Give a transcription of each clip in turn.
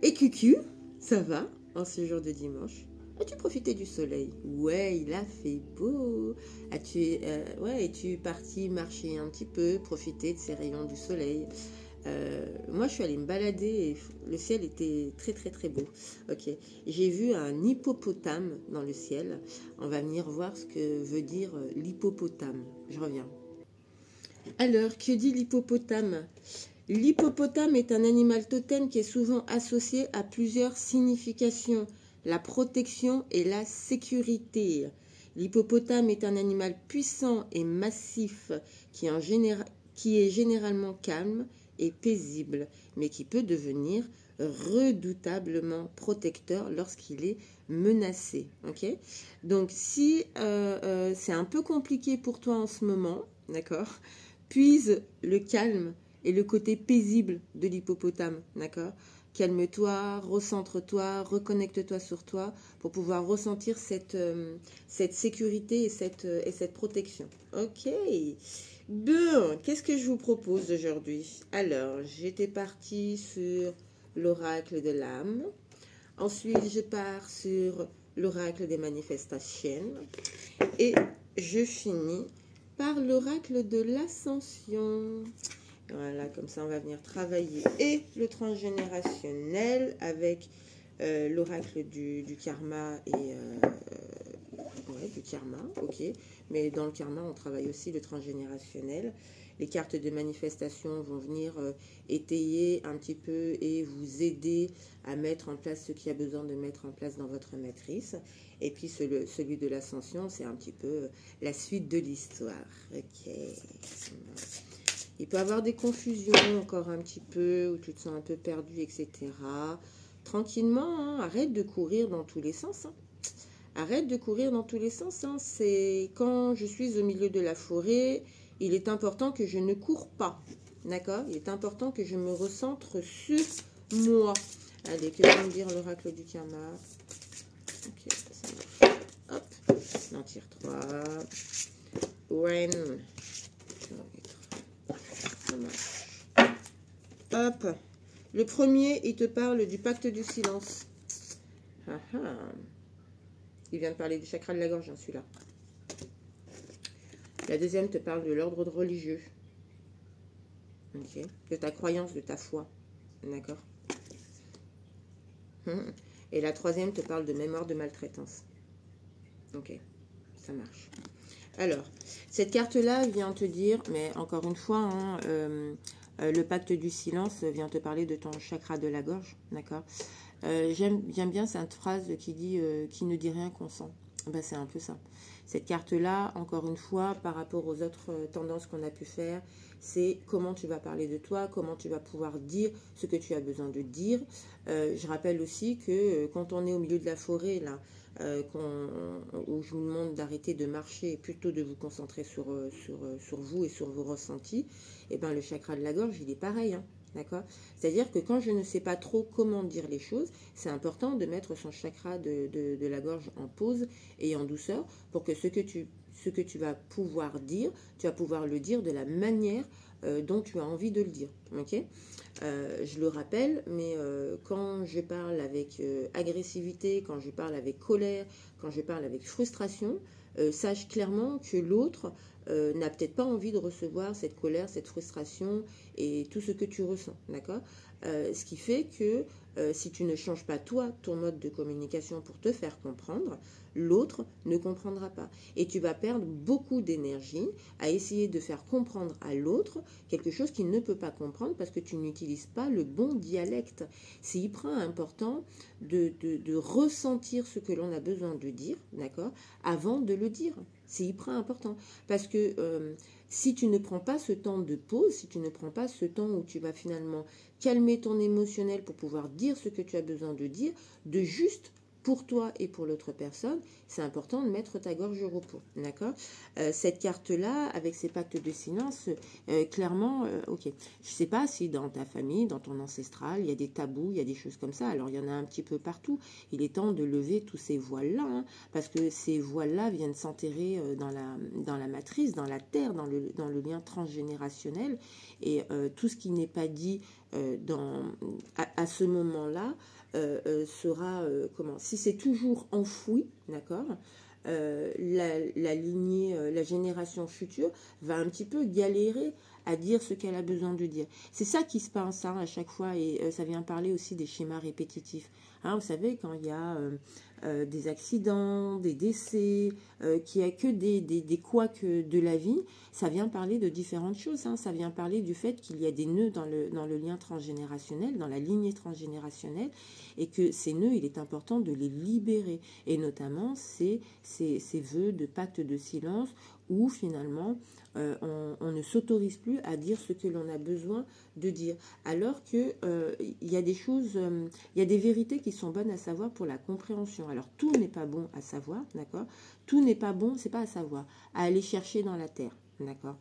Et Cucu, ça va en ce jour de dimanche? As-tu profité du soleil? Ouais, il a fait beau. Es-tu parti marcher un petit peu, profiter de ces rayons du soleil? Moi, je suis allée me balader et le ciel était très très très beau. Ok, j'ai vu un hippopotame dans le ciel. On va venir voir ce que veut dire l'hippopotame. Je reviens. Alors, que dit l'hippopotame? L'hippopotame est un animal totem qui est souvent associé à plusieurs significations, la protection et la sécurité. L'hippopotame est un animal puissant et massif qui est généralement calme et paisible, mais qui peut devenir redoutablement protecteur lorsqu'il est menacé. Okay, donc si c'est un peu compliqué pour toi en ce moment, d'accord, puise le calme et le côté paisible de l'hippopotame, d'accord? Calme-toi, recentre-toi, reconnecte-toi sur toi pour pouvoir ressentir cette sécurité et cette protection. Ok. Bon, qu'est-ce que je vous propose aujourd'hui? Alors, j'étais partie sur l'oracle de l'âme. Ensuite, je pars sur l'oracle des manifestations. Et je finis par l'oracle de l'ascension. Voilà, comme ça on va venir travailler et le transgénérationnel avec l'oracle du karma et ouais, du karma, ok. Mais dans le karma, on travaille aussi le transgénérationnel. Les cartes de manifestation vont venir étayer un petit peu et vous aider à mettre en place ce qu'il y a besoin de mettre en place dans votre matrice. Et puis celui de l'ascension, c'est un petit peu la suite de l'histoire. Ok. Il peut y avoir des confusions encore un petit peu, où tu te sens un peu perdu, etc. Tranquillement, hein, arrête de courir dans tous les sens. Hein. Arrête de courir dans tous les sens. Hein. C'est quand je suis au milieu de la forêt, il est important que je ne cours pas. D'accord? Il est important que je me recentre sur moi. Allez, que vient me dire l'oracle du karma? Ok, ça marche. Hop, on en tire 3. When. Ça marche. Hop. Le premier, il te parle du pacte du silence. Ah ah. Il vient de parler du chakra de la gorge, hein, celui-là. La deuxième te parle de l'ordre religieux. Ok. De ta croyance, de ta foi. D'accord. Et la troisième te parle de mémoire de maltraitance. Ok. Ça marche. Alors, cette carte-là vient te dire, mais encore une fois, hein, le pacte du silence vient te parler de ton chakra de la gorge, d'accord? J'aime bien cette phrase qui dit qui ne dit rien consent. Ben, c'est un peu ça. Cette carte-là, encore une fois, par rapport aux autres tendances qu'on a pu faire, c'est comment tu vas parler de toi, comment tu vas pouvoir dire ce que tu as besoin de dire. Je rappelle aussi que quand on est au milieu de la forêt, là, où je vous demande d'arrêter de marcher et plutôt de vous concentrer sur vous et sur vos ressentis, et ben le chakra de la gorge, il est pareil, hein. D'accord? C'est-à-dire que quand je ne sais pas trop comment dire les choses, c'est important de mettre son chakra de la gorge en pause et en douceur pour que ce que tu vas pouvoir dire, tu vas pouvoir le dire de la manière dont tu as envie de le dire. Ok? Je le rappelle, mais quand je parle avec agressivité, quand je parle avec colère, quand je parle avec frustration, sache clairement que l'autre n'a peut-être pas envie de recevoir cette colère, cette frustration et tout ce que tu ressens, d'accord? Ce qui fait que si tu ne changes pas toi, ton mode de communication pour te faire comprendre, l'autre ne comprendra pas. Et tu vas perdre beaucoup d'énergie à essayer de faire comprendre à l'autre quelque chose qu'il ne peut pas comprendre parce que tu n'utilises pas le bon dialecte. C'est hyper important de ressentir ce que l'on a besoin de dire, d'accord, avant de le dire. C'est hyper important parce que si tu ne prends pas ce temps de pause, si tu ne prends pas ce temps où tu vas finalement calmer ton émotionnel pour pouvoir dire ce que tu as besoin de dire, de juste pour toi et pour l'autre personne, c'est important de mettre ta gorge au repos, d'accord? Cette carte-là, avec ces pactes de silence, clairement, ok. Je ne sais pas si dans ta famille, dans ton ancestral, il y a des tabous, il y a des choses comme ça. Alors, il y en a un petit peu partout. Il est temps de lever tous ces voiles-là, hein, parce que ces voiles-là viennent s'enterrer dans la matrice, dans la terre, dans le lien transgénérationnel. Et tout ce qui n'est pas dit à ce moment-là sera, comment, si c'est toujours enfoui, d'accord, la lignée, la génération future va un petit peu galérer à dire ce qu'elle a besoin de dire. C'est ça qui se passe à chaque fois, et ça vient parler aussi des schémas répétitifs. Vous savez, quand il y a des accidents, des décès, qu'il n'y a que des couacs de la vie, ça vient parler de différentes choses. Ça vient parler du fait qu'il y a des nœuds dans le lien transgénérationnel, dans la lignée transgénérationnelle, et que ces nœuds, il est important de les libérer. Et notamment, ces vœux de pacte de silence où finalement on ne s'autorise plus à dire ce que l'on a besoin de dire, alors que il y a des choses, il y a des vérités qui sont bonnes à savoir pour la compréhension. Alors tout n'est pas bon à savoir, d'accord, tout n'est pas bon, c'est pas à savoir, à aller chercher dans la terre, d'accord.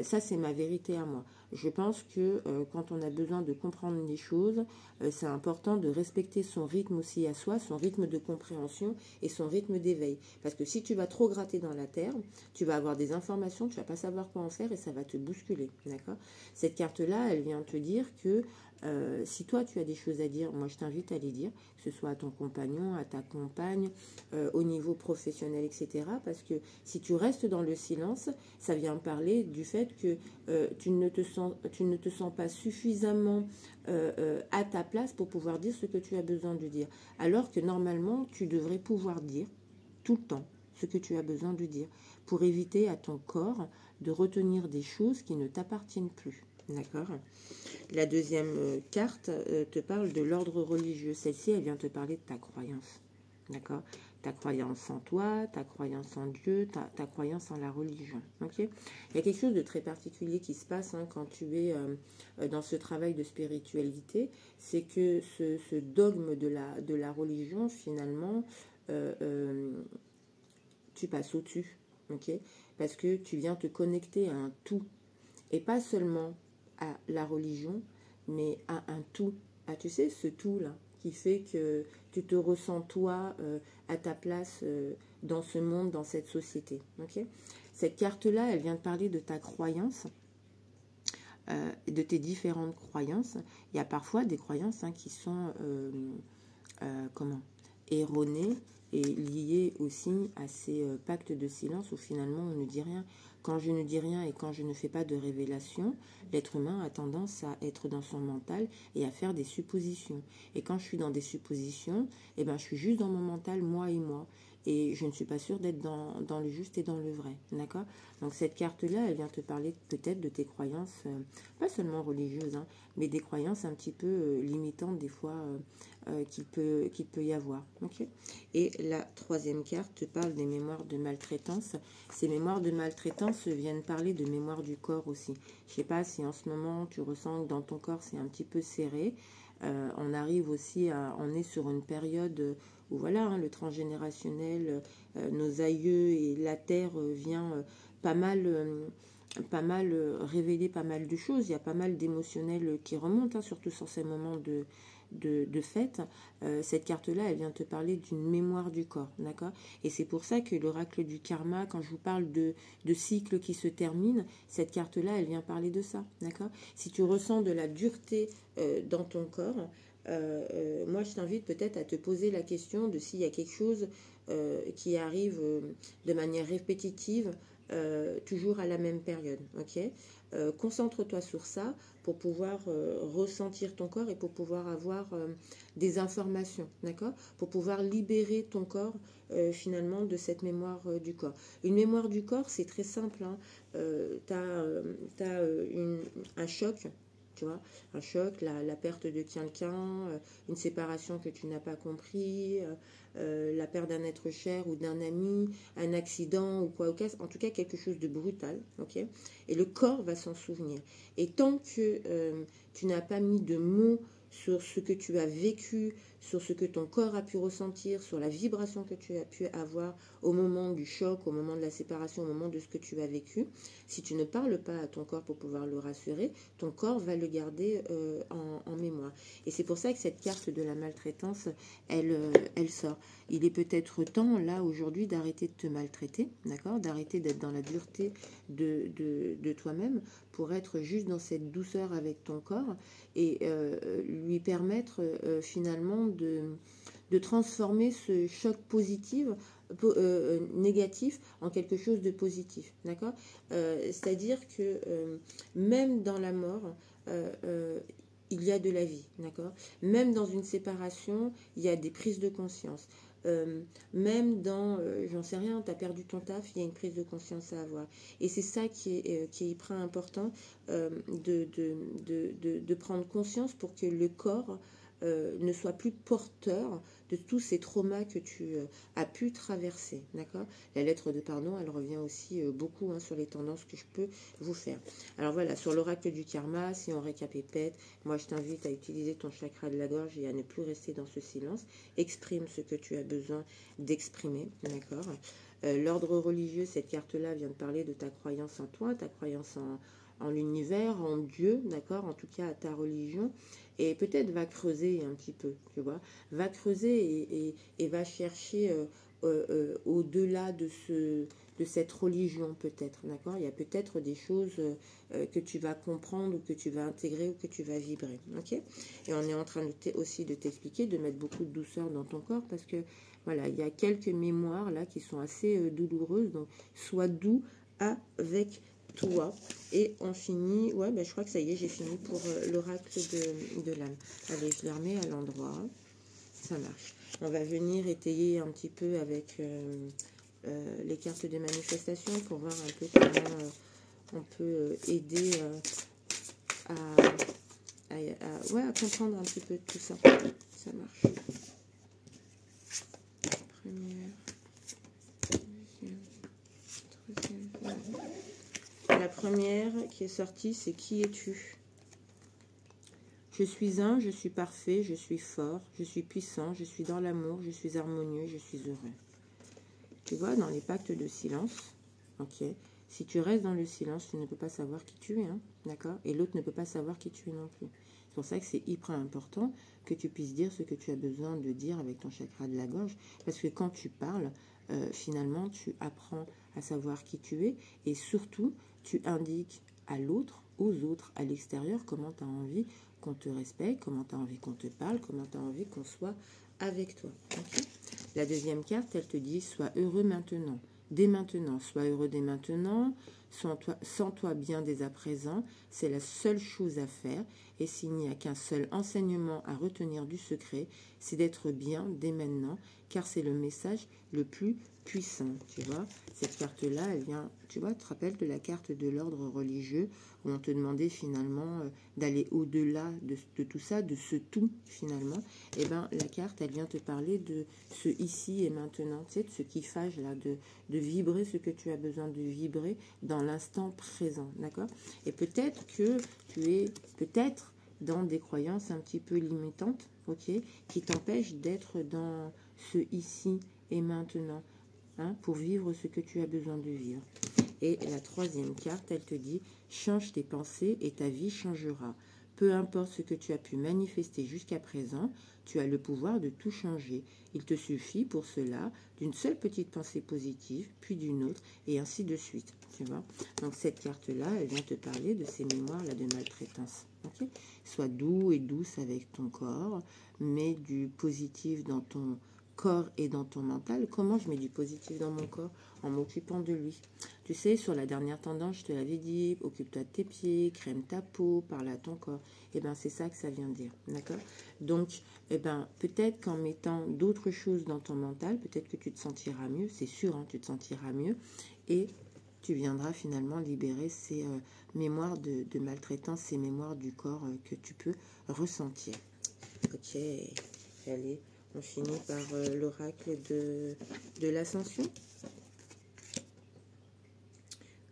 Ça c'est ma vérité à moi. Je pense que quand on a besoin de comprendre les choses, c'est important de respecter son rythme aussi à soi, son rythme de compréhension et son rythme d'éveil. Parce que si tu vas trop gratter dans la terre, tu vas avoir des informations, tu vas pas savoir quoi en faire et ça va te bousculer, d'accord. Cette carte-là, elle vient te dire que si toi tu as des choses à dire, moi je t'invite à les dire, que ce soit à ton compagnon, à ta compagne, au niveau professionnel, etc. Parce que si tu restes dans le silence, ça vient parler du fait que tu ne te sens pas suffisamment à ta place pour pouvoir dire ce que tu as besoin de dire. Alors que normalement, tu devrais pouvoir dire tout le temps ce que tu as besoin de dire pour éviter à ton corps de retenir des choses qui ne t'appartiennent plus. D'accord. La deuxième carte te parle de l'ordre religieux. Celle-ci, elle vient te parler de ta croyance. D'accord. Ta croyance en toi, ta croyance en Dieu, ta croyance en la religion. Ok. Il y a quelque chose de très particulier qui se passe quand tu es dans ce travail de spiritualité. C'est que ce dogme de la religion, finalement, tu passes au-dessus. Ok. Parce que tu viens te connecter à un tout. Et pas seulement à la religion, mais à un tout. Tu sais, ce tout-là, qui fait que tu te ressens, toi, à ta place dans ce monde, dans cette société. Okay. Cette carte-là, elle vient de parler de ta croyance, de tes différentes croyances. Il y a parfois des croyances qui sont, erronées et liées aussi à ces pactes de silence où finalement on ne dit rien. Quand je ne dis rien et quand je ne fais pas de révélation, l'être humain a tendance à être dans son mental et à faire des suppositions. Et quand je suis dans des suppositions, je suis juste dans mon mental, moi et moi. Et je ne suis pas sûre d'être dans le juste et dans le vrai. D'accord. Donc cette carte-là, elle vient te parler peut-être de tes croyances, pas seulement religieuses, mais des croyances un petit peu limitantes des fois qu'il peut y avoir. Okay. Et la troisième carte te parle des mémoires de maltraitance. Ces mémoires de maltraitance viennent parler de mémoire du corps aussi. Je ne sais pas si en ce moment tu ressens que dans ton corps c'est un petit peu serré. On arrive aussi on est sur une période où voilà, le transgénérationnel, nos aïeux et la terre vient pas mal révéler pas mal de choses. Il y a pas mal d'émotionnels qui remontent, surtout sur ces moments de fête. Cette carte-là, elle vient te parler d'une mémoire du corps, d'accord. Et c'est pour ça que l'oracle du karma, quand je vous parle de cycles qui se terminent, cette carte-là, elle vient parler de ça, d'accord. Si tu ressens de la dureté dans ton corps, moi je t'invite peut-être à te poser la question de s'il y a quelque chose qui arrive de manière répétitive, toujours à la même période. Ok. Concentre-toi sur ça pour pouvoir ressentir ton corps et pour pouvoir avoir des informations, d'accord, pour pouvoir libérer ton corps finalement de cette mémoire du corps. Une mémoire du corps, c'est très simple. Tu as un choc. Tu vois, un choc, la perte de quelqu'un, une séparation que tu n'as pas compris, la perte d'un être cher ou d'un ami, un accident ou quoi, en tout cas quelque chose de brutal, ok. Et le corps va s'en souvenir. Et tant que tu n'as pas mis de mots sur ce que tu as vécu, sur ce que ton corps a pu ressentir, sur la vibration que tu as pu avoir au moment du choc, au moment de la séparation, au moment de ce que tu as vécu. Si tu ne parles pas à ton corps pour pouvoir le rassurer, ton corps va le garder en mémoire. Et c'est pour ça que cette carte de la maltraitance, elle sort. Il est peut-être temps, là, aujourd'hui, d'arrêter de te maltraiter, d'accord? D'arrêter d'être dans la dureté de toi-même pour être juste dans cette douceur avec ton corps et lui permettre finalement de transformer ce choc positif, négatif en quelque chose de positif, d'accord? C'est-à-dire que même dans la mort, il y a de la vie, d'accord? Même dans une séparation, il y a des prises de conscience. Même dans, j'en sais rien, tu as perdu ton taf, il y a une prise de conscience à avoir. Et c'est ça qui est hyper important, de prendre conscience pour que le corps ne soit plus porteur de tous ces traumas que tu as pu traverser, d'accord? La lettre de pardon, elle revient aussi beaucoup sur les tendances que je peux vous faire. Alors voilà, sur l'oracle du karma, si on récapitule, moi je t'invite à utiliser ton chakra de la gorge et à ne plus rester dans ce silence. Exprime ce que tu as besoin d'exprimer, d'accord? L'ordre religieux, cette carte-là vient de parler de ta croyance en toi, ta croyance en l'univers, en Dieu, d'accord? En tout cas, à ta religion. Et peut-être va creuser un petit peu, tu vois. Va creuser et va chercher au-delà de cette religion, peut-être, d'accord? Il y a peut-être des choses que tu vas comprendre ou que tu vas intégrer ou que tu vas vibrer, ok? Et on est en train aussi de t'expliquer, de mettre beaucoup de douceur dans ton corps parce que, voilà, il y a quelques mémoires là qui sont assez douloureuses, donc sois doux avec toi. Et on finit, ouais, ben, je crois que ça y est, j'ai fini pour l'oracle de l'âme. Allez, je les remets à l'endroit, ça marche. On va venir étayer un petit peu avec les cartes de manifestation pour voir un peu comment on peut aider ouais, à comprendre un petit peu tout ça. Ça marche. Première, deuxième, troisième. La première qui est sortie, c'est qui es-tu? Je suis un, je suis parfait, je suis fort, je suis puissant, je suis dans l'amour, je suis harmonieux, je suis heureux. Tu vois, dans les pactes de silence, ok, si tu restes dans le silence, tu ne peux pas savoir qui tu es, hein, d'accord? Et l'autre ne peut pas savoir qui tu es non plus. C'est pour ça que c'est hyper important que tu puisses dire ce que tu as besoin de dire avec ton chakra de la gorge, parce que quand tu parles, finalement, tu apprends à savoir qui tu es, et surtout, tu indiques à l'autre, aux autres, à l'extérieur, comment tu as envie qu'on te respecte, comment tu as envie qu'on te parle, comment tu as envie qu'on soit avec toi. Okay? La deuxième carte, elle te dit, sois heureux maintenant. Dès maintenant, sois heureux dès maintenant, sens-toi bien dès à présent, c'est la seule chose à faire, et s'il n'y a qu'un seul enseignement à retenir du secret, c'est d'être bien dès maintenant, car c'est le message le plus puissant, tu vois. Cette carte-là, elle vient, tu vois, tu te rappelles de la carte de l'ordre religieux, où on te demandait finalement d'aller au-delà de tout ça, de ce tout finalement. Et bien, la carte, elle vient te parler de ce ici et maintenant, tu sais, de ce kiffage là, de vibrer ce que tu as besoin de vibrer dans l'instant présent, d'accord? Et peut-être que tu es peut-être dans des croyances un petit peu limitantes, ok, qui t'empêchent d'être dans ce ici et maintenant, hein, pour vivre ce que tu as besoin de vivre. Et la troisième carte, elle te dit, change tes pensées et ta vie changera. Peu importe ce que tu as pu manifester jusqu'à présent, tu as le pouvoir de tout changer. Il te suffit pour cela d'une seule petite pensée positive, puis d'une autre, et ainsi de suite. Tu vois? Donc cette carte-là, elle vient te parler de ces mémoires-là de maltraitance. Okay? Sois doux et douce avec ton corps, mets du positif dans ton corps et dans ton mental. Comment je mets du positif dans mon corps? En m'occupant de lui. Tu sais, sur la dernière tendance, je te l'avais dit, occupe-toi de tes pieds, crème ta peau, parle à ton corps. Et bien, c'est ça que ça vient dire, d'accord? Donc, eh ben, peut-être qu'en mettant d'autres choses dans ton mental, peut-être que tu te sentiras mieux, c'est sûr, hein, tu te sentiras mieux, et tu viendras finalement libérer ces mémoires de maltraitance, ces mémoires du corps que tu peux ressentir. Ok, allez, on finit par l'oracle de l'ascension.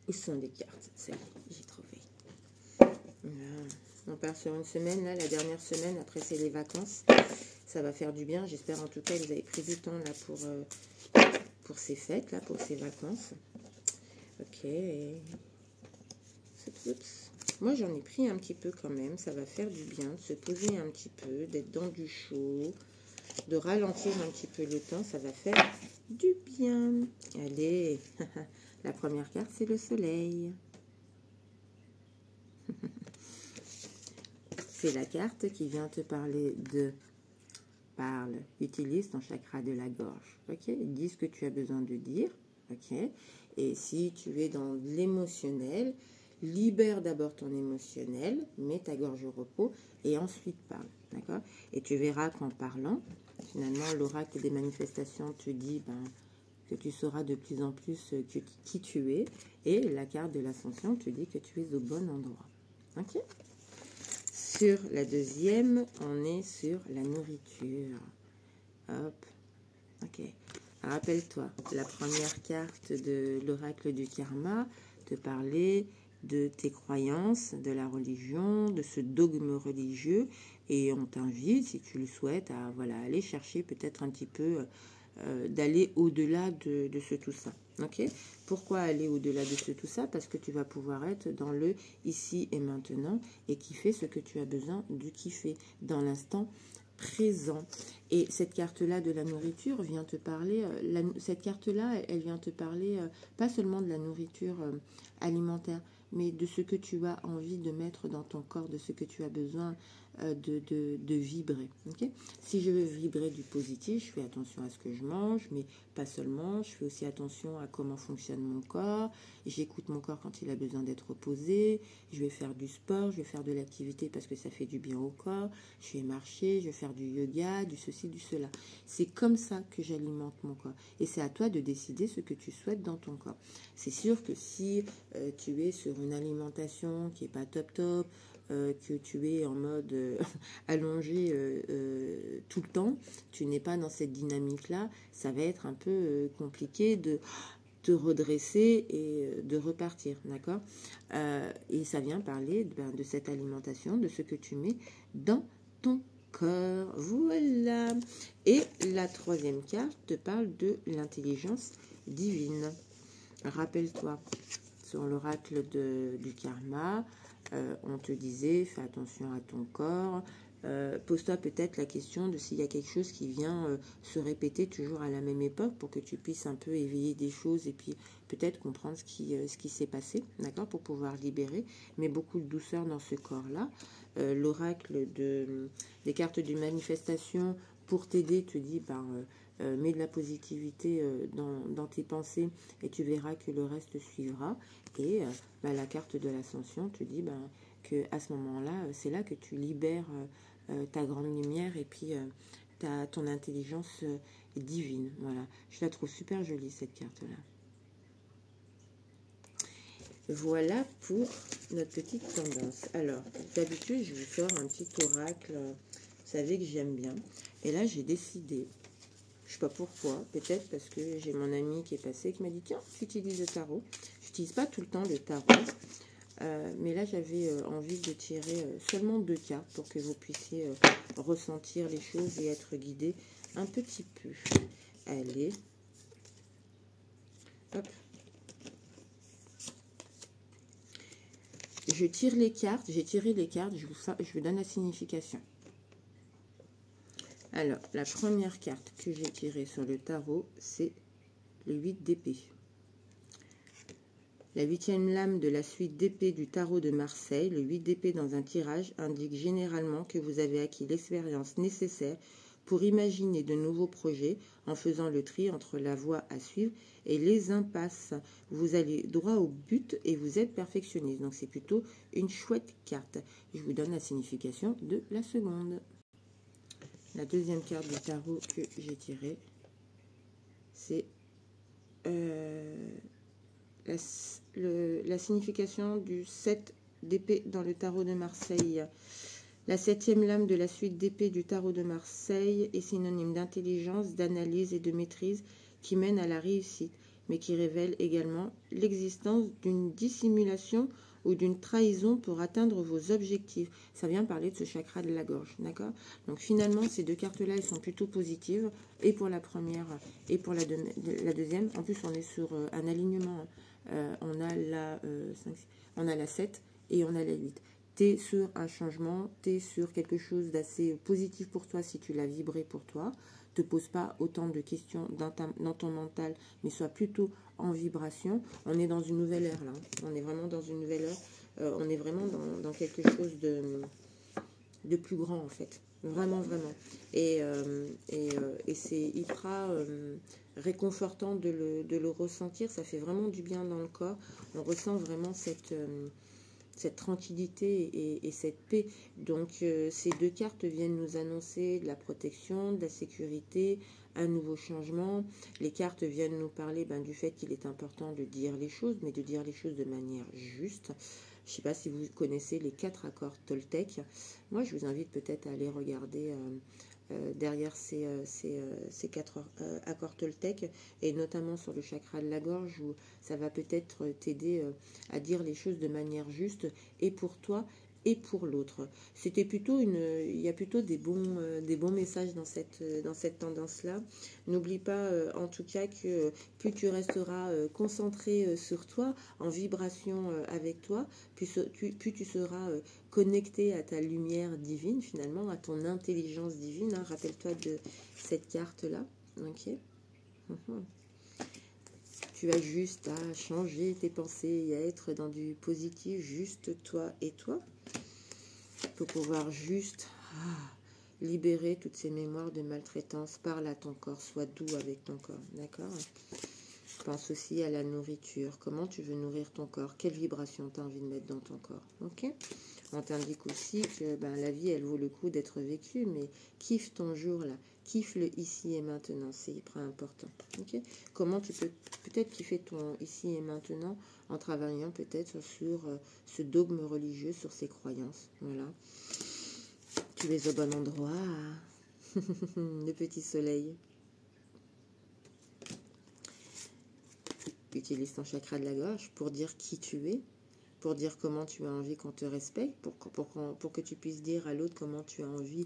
Où sont les cartes? Ça y est, j'ai trouvé. Voilà. On part sur une semaine, là, la dernière semaine, après c'est les vacances. Ça va faire du bien. J'espère en tout cas que vous avez pris du temps là pour ces fêtes, là, pour ces vacances. Ok. Oups. Moi, j'en ai pris un petit peu quand même. Ça va faire du bien de se poser un petit peu, d'être dans du chaud, de ralentir un petit peu le temps. Ça va faire du bien. Allez, la première carte, c'est le soleil. C'est la carte qui vient te parler de... Parle, utilise ton chakra de la gorge. Ok, dis ce que tu as besoin de dire. Ok, et si tu es dans l'émotionnel, libère d'abord ton émotionnel, mets ta gorge au repos et ensuite parle. D'accord? Et tu verras qu'en parlant, finalement, l'oracle des manifestations te dit que tu sauras de plus en plus qui tu es. Et la carte de l'ascension te dit que tu es au bon endroit. Ok? Sur la deuxième, on est sur la nourriture. Hop. Ok. Rappelle-toi, la première carte de l'oracle du karma te parlait de tes croyances, de la religion, de ce dogme religieux. Et on t'invite, si tu le souhaites, à voilà, aller chercher peut-être un petit peu, d'aller au-delà de ce tout ça. Ok? Pourquoi aller au-delà de ce tout ça? Parce que tu vas pouvoir être dans le ici et maintenant et kiffer ce que tu as besoin de kiffer dans l'instant présent. Et cette carte-là de la nourriture vient te parler, cette carte-là, elle vient te parler pas seulement de la nourriture alimentaire, mais de ce que tu as envie de mettre dans ton corps, de ce que tu as besoin de vibrer. Okay? Si je veux vibrer du positif, je fais attention à ce que je mange, mais pas seulement, je fais aussi attention à comment fonctionne mon corps, j'écoute mon corps quand il a besoin d'être reposé, je vais faire du sport, je vais faire de l'activité parce que ça fait du bien au corps, je vais marcher, je vais faire du yoga, du ceci, du cela. C'est comme ça que j'alimente mon corps. Et c'est à toi de décider ce que tu souhaites dans ton corps. C'est sûr que si tu es sur une alimentation qui n'est pas top top, que tu es en mode allongé tout le temps, tu n'es pas dans cette dynamique-là, ça va être un peu compliqué de te redresser et de repartir, d'accord? Et ça vient parler de cette alimentation, de ce que tu mets dans ton corps. Voilà. Et la troisième carte te parle de l'intelligence divine. Rappelle-toi, sur l'oracle du karma, on te disait, fais attention à ton corps, pose-toi peut-être la question de s'il y a quelque chose qui vient se répéter toujours à la même époque pour que tu puisses un peu éveiller des choses et puis peut-être comprendre ce qui s'est passé, d'accord, pour pouvoir libérer, mais beaucoup de douceur dans ce corps-là. L'oracle des cartes de manifestation pour t'aider te dit, mets de la positivité dans tes pensées et tu verras que le reste suivra. Et la carte de l'ascension te dit que à ce moment-là, c'est là que tu libères ta grande lumière et puis ton intelligence divine. Voilà, je la trouve super jolie cette carte-là. Voilà pour notre petite tendance. Alors, d'habitude, je vous sors un petit oracle. Vous savez que j'aime bien. Et là, j'ai décidé, je ne sais pas pourquoi, peut-être parce que j'ai mon ami qui est passé qui m'a dit, tiens, tu utilises le tarot. Je n'utilise pas tout le temps le tarot. Mais là, j'avais envie de tirer seulement 2 cartes pour que vous puissiez ressentir les choses et être guidé un petit peu. Allez. Hop. Je tire les cartes. J'ai tiré les cartes. Je vous donne la signification. Alors, la première carte que j'ai tirée sur le tarot, c'est le 8 d'épée. La 8e lame de la suite d'épée du tarot de Marseille, le 8 d'épée dans un tirage, indique généralement que vous avez acquis l'expérience nécessaire pour imaginer de nouveaux projets en faisant le tri entre la voie à suivre et les impasses. Vous allez droit au but et vous êtes perfectionniste. Donc c'est plutôt une chouette carte. Je vous donne la signification de la seconde. La deuxième carte du tarot que j'ai tirée, c'est la signification du 7 d'épée dans le tarot de Marseille. La 7e lame de la suite d'épée du tarot de Marseille est synonyme d'intelligence, d'analyse et de maîtrise qui mène à la réussite, mais qui révèle également l'existence d'une dissimulation ou d'une trahison pour atteindre vos objectifs. Ça vient parler de ce chakra de la gorge, d'accord? Donc finalement, ces deux cartes-là, elles sont plutôt positives, et pour la première et pour la deuxième. En plus, on est sur un alignement. On a la 7 et on a la 8. Tu es sur un changement, tu es sur quelque chose d'assez positif pour toi si tu l'as vibré pour toi. Te pose pas autant de questions dans ton mental, mais sois plutôt en vibration. On est dans une nouvelle ère là. On est vraiment dans une nouvelle ère. On est vraiment dans quelque chose de plus grand en fait. Vraiment, vraiment. Et c'est hyper réconfortant de le ressentir. Ça fait vraiment du bien dans le corps. On ressent vraiment cette tranquillité et cette paix. Donc ces deux cartes viennent nous annoncer de la protection, de la sécurité, un nouveau changement. Les cartes viennent nous parler du fait qu'il est important de dire les choses, mais de dire les choses de manière juste. Je ne sais pas si vous connaissez les 4 accords Toltec. Moi, je vous invite peut-être à aller regarder derrière ces 4 accords Toltec, et notamment sur le chakra de la gorge, où ça va peut-être t'aider à dire les choses de manière juste, et pour toi et pour l'autre. C'était plutôt il y a plutôt des bons messages dans cette tendance-là. N'oublie pas en tout cas que plus tu resteras concentré sur toi, en vibration avec toi, plus tu seras connecté à ta lumière divine, finalement, à ton intelligence divine. Hein. Rappelle-toi de cette carte-là. Ok. Tu as juste à changer tes pensées et à être dans du positif, juste toi et toi, pour pouvoir juste libérer toutes ces mémoires de maltraitance. Parle à ton corps, sois doux avec ton corps, d'accord? Pense aussi à la nourriture. Comment tu veux nourrir ton corps? Quelle vibration tu as envie de mettre dans ton corps? Ok. On t'indique aussi que la vie, elle vaut le coup d'être vécue, mais kiffe ton jour là. Kiffe le ici et maintenant. C'est hyper important. Ok. Comment tu peux peut-être kiffer ton ici et maintenant en travaillant peut-être sur ce dogme religieux, sur ses croyances. Voilà. Tu es au bon endroit. Le petit soleil. Utilise ton chakra de la gorge pour dire qui tu es, pour dire comment tu as envie qu'on te respecte, pour que tu puisses dire à l'autre comment tu as envie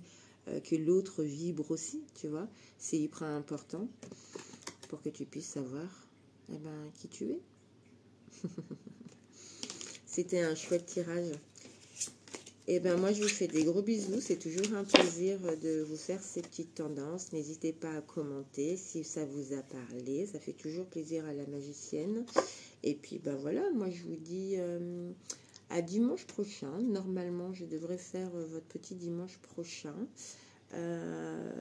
que l'autre vibre aussi, tu vois. C'est hyper important pour que tu puisses savoir qui tu es. C'était un chouette tirage. Et moi, je vous fais des gros bisous. C'est toujours un plaisir de vous faire ces petites tendances. N'hésitez pas à commenter si ça vous a parlé. Ça fait toujours plaisir à la magicienne. Et puis, voilà, moi, je vous dis à dimanche prochain. Normalement, je devrais faire votre petit dimanche prochain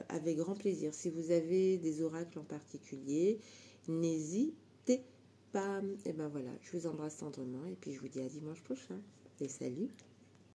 avec grand plaisir. Si vous avez des oracles en particulier, n'hésitez pas. Et voilà, je vous embrasse tendrement. Et puis, je vous dis à dimanche prochain. Et salut!